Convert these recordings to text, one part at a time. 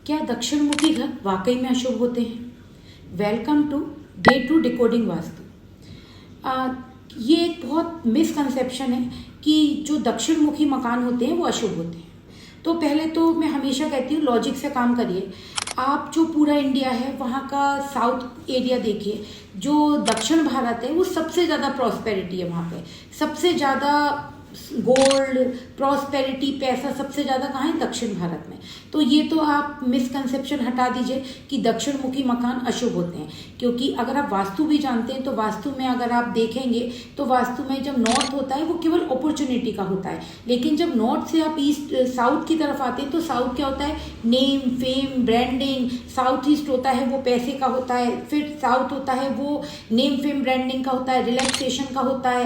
क्या दक्षिणमुखी घर वाकई में अशुभ होते हैं? Welcome to day two decoding Vastu. ये एक बहुत मिसकंसेप्शन है कि जो दक्षिणमुखी मकान होते हैं वो अशुभ होते हैं। तो पहले तो मैं हमेशा कहती हूँ लॉजिक से काम करिए। आप जो पूरा इंडिया है वहाँ का साउथ एरिया देखिए, जो दक्षिण भारत है वो सबसे ज़्यादा प्रॉस्पेरिटी है वहाँ पे, सबसे ज़्यादा गोल्ड प्रॉस्पेरिटी पैसा सबसे ज़्यादा कहाँ है? दक्षिण भारत में। तो ये तो आप मिसकंसेप्शन हटा दीजिए कि दक्षिणमुखी मकान अशुभ होते हैं, क्योंकि अगर आप वास्तु भी जानते हैं तो वास्तु में अगर आप देखेंगे तो वास्तु में जब नॉर्थ होता है वो केवल अपॉर्चुनिटी का होता है, लेकिन जब नॉर्थ से आप ईस्ट साउथ की तरफ आते हैं तो साउथ क्या होता है? Name fame branding. South east होता है वो पैसे का होता है, फिर साउथ होता है वो नेम फेम ब्रांडिंग का होता है, रिलैक्सेशन का होता है,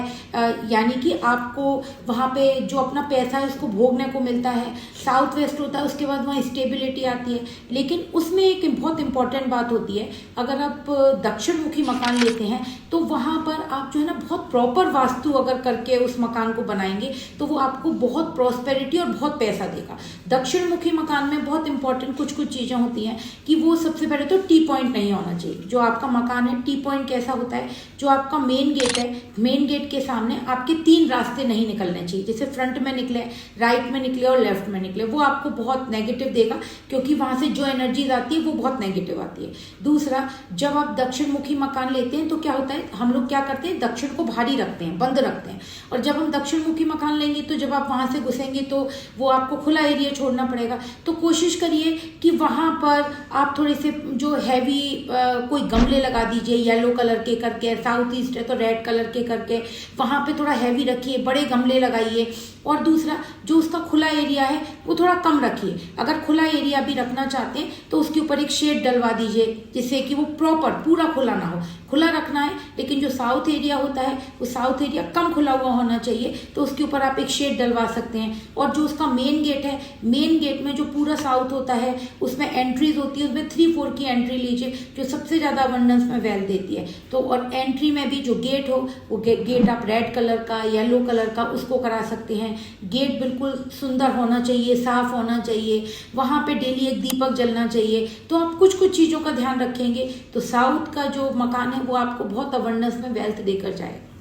यानी कि आपको वहाँ पे जो अपना पैसा है उसको भोगने को मिलता है। साउथ वेस्ट होता है, उसके बाद वहाँ स्टेबिलिटी आती है। लेकिन उसमें एक बहुत इंपॉर्टेंट बात होती है, अगर आप दक्षिणमुखी मकान लेते हैं तो वहाँ पर आप जो है ना बहुत प्रॉपर वास्तु अगर करके उस मकान को बनाएंगे तो वो आपको बहुत प्रॉस्पेरिटी और बहुत पैसा देगा। दक्षिणमुखी मकान में बहुत इंपॉर्टेंट कुछ चीज़ें होती हैं कि वो सबसे पहले तो टी पॉइंट नहीं होना चाहिए। जो आपका मकान है टी पॉइंट कैसा होता है? जो आपका मेन गेट है, मेन गेट के सामने आपके 3 रास्ते नहीं निकलने चाहिए। जैसे फ्रंट में निकले, राइट में निकले और लेफ्ट में निकले, वो आपको बहुत नेगेटिव देगा, क्योंकि वहां से जो एनर्जीज आती है वो बहुत नेगेटिव आती है। दूसरा, जब आप दक्षिणमुखी मकान लेते हैं तो क्या होता है, हम लोग क्या करते हैं, दक्षिण को भारी रखते हैं, बंद रखते हैं। और जब हम दक्षिणमुखी मकान लेंगे तो जब आप वहां से घुसेंगे तो वो आपको खुला एरिया छोड़ना पड़ेगा। तो कोशिश करिए कि वहां पर आप थोड़े से जो हैवी कोई गमले लगा दीजिए, येलो कलर के करके, साउथ ईस्ट है तो रेड कलर के करके वहां पे थोड़ा हैवी रखिए, बड़े गमले लगाइए। और दूसरा, जो उसका खुला एरिया है वो थोड़ा कम रखिए। अगर खुला एरिया भी रखना चाहते हैं तो उसके ऊपर एक शेड डलवा दीजिए, जिससे कि वो प्रॉपर पूरा खुला ना हो। खुला रखना है, लेकिन जो साउथ एरिया होता है वो साउथ एरिया कम खुला हुआ होना चाहिए, तो उसके ऊपर आप एक शेड डलवा सकते हैं। और जो उसका मेन गेट है, मेन गेट में जो पूरा साउथ होता है उसमें एंट्रीज होती है, उसमें 3-4 की एंट्री लीजिए, जो सबसे ज्यादा अबंडेंस में वेल्थ देती है। तो और एंट्री में भी जो गेट हो वो गेट आप रेड कलर का, येलो कलर का उसको करा सकते हैं। गेट बिल्कुल सुंदर होना चाहिए, साफ होना चाहिए, वहां पे डेली एक दीपक जलना चाहिए। तो आप कुछ चीजों का ध्यान रखेंगे तो साउथ का जो मकान है वो आपको बहुत अबंडेंस में वेल्थ देकर जाएगा।